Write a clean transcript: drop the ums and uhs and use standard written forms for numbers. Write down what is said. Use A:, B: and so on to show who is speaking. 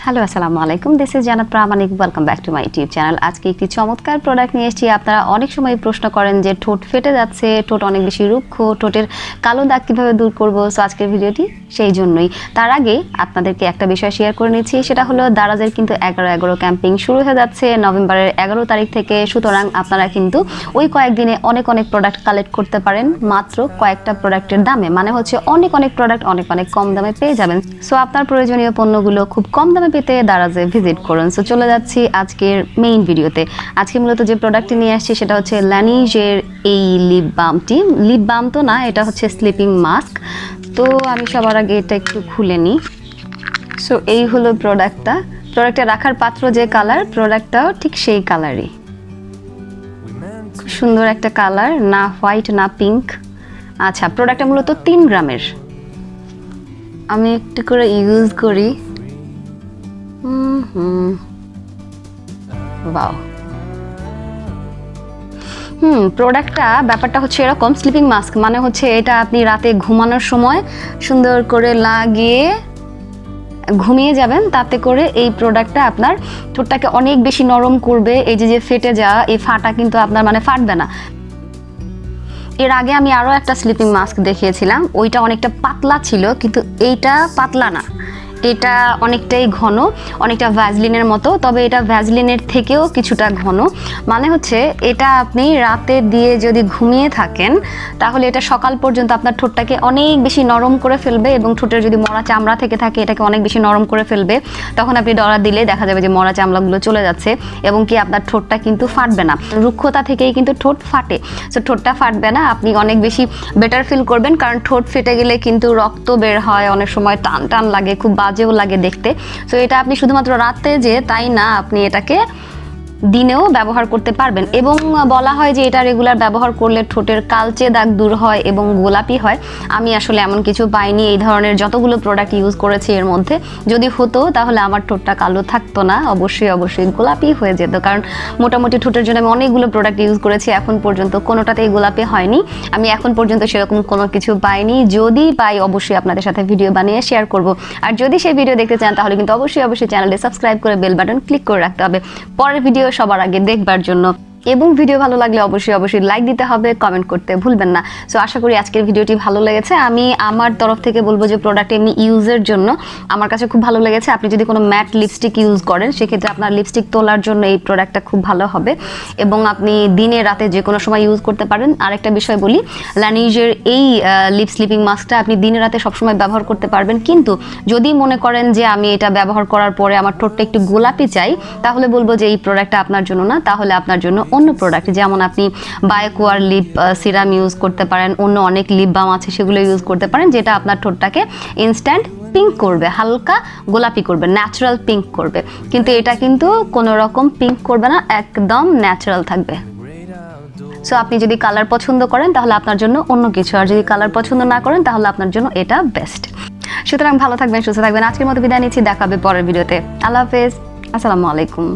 A: Hello আসসালামু আলাইকুম, this is Jannat Pramanik. Welcome back to my YouTube channel. আজকে একটি চমৎকার প্রোডাক্ট নিয়ে এসেছি। আপনারা অনেক সময় প্রশ্ন করেন যে ঠোঁট ফেটে যাচ্ছে, ঠোঁট অনেক বেশি রুক্ষ, ঠোঁটের কালো দাগ কীভাবে দূর করবো। সো আজকের ভিডিওটি সেই জন্যই। তার আগে আপনাদেরকে একটা বিষয় শেয়ার করে নিচ্ছি, সেটা হলো দারাজের কিন্তু 11/11 ক্যাম্পিং শুরু হয়ে যাচ্ছে নভেম্বরের 11 তারিখ থেকে। সুতরাং আপনারা কিন্তু ওই কয়েকদিনে অনেক প্রোডাক্ট কালেক্ট করতে পারেন মাত্র কয়েকটা প্রোডাক্টের দামে। মানে হচ্ছে অনেক প্রোডাক্ট অনেক কম দামে পেয়ে যাবেন। সো আপনার প্রয়োজনীয় পণ্যগুলো খুব কম দামে পেতে দারাজে ভিজিট করুন। সো চলে যাচ্ছি আজকের মেইন ভিডিওতে। আজকে মূলত যে প্রোডাক্টটি নিয়ে আসছি সেটা হচ্ছে LANEIGE-এর এই লিপ বামটি। লিপ বাম তো না, এটা হচ্ছে স্লিপিং মাস্ক। তো আমি সবার আগে এটা একটু খুলে নিই। সো এই হলো প্রোডাক্টটা রাখার পাত্র যে কালার, প্রোডাক্টটাও ঠিক সেই কালারই। খুব সুন্দর একটা কালার, না হোয়াইট না পিঙ্ক। আচ্ছা, প্রোডাক্টটা মূলত 3 গ্রামের। আমি একটু করে ইউজ করি। ওয়াও। প্রোডাক্টটা ব্যাপারটা হচ্ছে এরকম, স্লিপিং মাস্ক মানে হচ্ছে এটা আপনি রাতে ঘুমানোর সময় সুন্দর করে লাগিয়ে ঘুমিয়ে যাবেন। তাতে করে এই প্রোডাক্টটা আপনার ঠোঁটটাকে অনেক বেশি নরম করবে। এই যে ফেটে যাওয়া, এই ফাটা কিন্তু আপনার মানে ফাটবে না। এর আগে আমি আরও একটা স্লিপিং মাস্ক দেখিয়েছিলাম, ওইটা অনেকটা পাতলা ছিল, কিন্তু এইটা পাতলা না, এটা অনেকটাই ঘন, অনেকটা ভ্যাজলিনের মতো। তবে এটা ভ্যাজলিনের থেকেও কিছুটা ঘন। মানে হচ্ছে এটা আপনি রাতে দিয়ে যদি ঘুমিয়ে থাকেন তাহলে এটা সকাল পর্যন্ত আপনার ঠোঁটটাকে অনেক বেশি নরম করে ফেলবে, এবং ঠোঁটের যদি মরা চামড়া থেকে থাকে এটাকে অনেক বেশি নরম করে ফেলবে। তখন আপনি ডরা দিলে দেখা যাবে যে মরা চামড়াগুলো চলে যাচ্ছে, এবং কি আপনার ঠোঁটটা কিন্তু ফাটবে না। রুক্ষতা থেকেই কিন্তু ঠোঁট ফাটে। সো ঠোঁটটা ফাটবে না, আপনি অনেক বেশি বেটার ফিল করবেন। কারণ ঠোঁট ফেটে গেলে কিন্তু রক্ত বের হয়, অনেক সময় টান লাগে, খুব বাজেও লাগে দেখতে। সো এটা আপনি শুধুমাত্র রাতে যে তাই না, আপনি এটাকে দিনেও ব্যবহার করতে পারবেন। এবং বলা হয় যে এটা রেগুলার ব্যবহার করলে ঠোঁটের কালচে দাগ দূর হয় এবং গোলাপি হয়। আমি আসলে এমন কিছু পাইনি। এই ধরনের যতগুলো প্রোডাক্ট ইউজ করেছি এর মধ্যে যদি হতো তাহলে আমার ঠোঁটটা কালো থাকতো না, অবশ্যই গোলাপি হয়ে যেত। কারণ মোটামুটি ঠোঁটের জন্য আমি অনেকগুলো প্রোডাক্ট ইউজ করেছি, এখন পর্যন্ত কোনোটাতেই গোলাপি হয়নি। আমি এখন পর্যন্ত সেরকম কোনো কিছু পাইনি। যদি পাই অবশ্যই আপনাদের সাথে ভিডিও বানিয়ে শেয়ার করব। আর যদি সেই ভিডিও দেখতে চান তাহলে কিন্তু অবশ্যই চ্যানেলটি সাবস্ক্রাইব করে বেল বাটন ক্লিক করে রাখতে হবে পরের ভিডিও সবার আগে দেখবার জন্য। এবং ভিডিও ভালো লাগলে অবশ্যই লাইক দিতে হবে, কমেন্ট করতে ভুলবেন না। সো আশা করি আজকের ভিডিওটি ভালো লেগেছে। আমি আমার তরফ থেকে বলবো যে প্রোডাক্ট এমনি ইউজের জন্য আমার কাছে খুব ভালো লেগেছে। আপনি যদি কোনো ম্যাট লিপস্টিক ইউজ করেন সেক্ষেত্রে আপনার লিপস্টিক তোলার জন্য এই প্রোডাক্টটা খুব ভালো হবে, এবং আপনি দিনে রাতে যে কোনো সময় ইউজ করতে পারেন। আরেকটা বিষয় বলি, LANEIGE-এর এই লিপ স্লিপিং মাস্কটা আপনি দিনে রাতে সবসময় ব্যবহার করতে পারবেন। কিন্তু যদি মনে করেন যে আমি এটা ব্যবহার করার পরে আমার ঠোঁটটা একটু গোলাপি চাই, তাহলে বলবো যে এই প্রোডাক্টটা আপনার জন্য না। তাহলে আপনার জন্য অন্য প্রোডাক্ট, যেমন আপনি বায়োকোয়ার লিপ সিরাম ইউজ করতে পারেন, অন্য অনেক লিপ বাম আছে সেগুলো ইউজ করতে পারেন, যেটা আপনার ঠোঁটটাকে ইনস্ট্যান্ট পিঙ্ক করবে, হালকা গোলাপি করবে, ন্যাচারাল পিঙ্ক করবে। কিন্তু এটা কিন্তু কোনো রকম পিঙ্ক করবে না, একদম ন্যাচারাল থাকবে। সো আপনি যদি কালার পছন্দ করেন তাহলে আপনার জন্য অন্য কিছু, আর যদি কালার পছন্দ না করেন তাহলে আপনার জন্য এটা বেস্ট। সুতরাং ভালো থাকবেন, সুস্থ থাকবেন। আজকের মতো বিদায় নিচ্ছি, দেখা হবে পরের ভিডিওতে। আল্লাহ হাফেজ, আসসালামু আলাইকুম।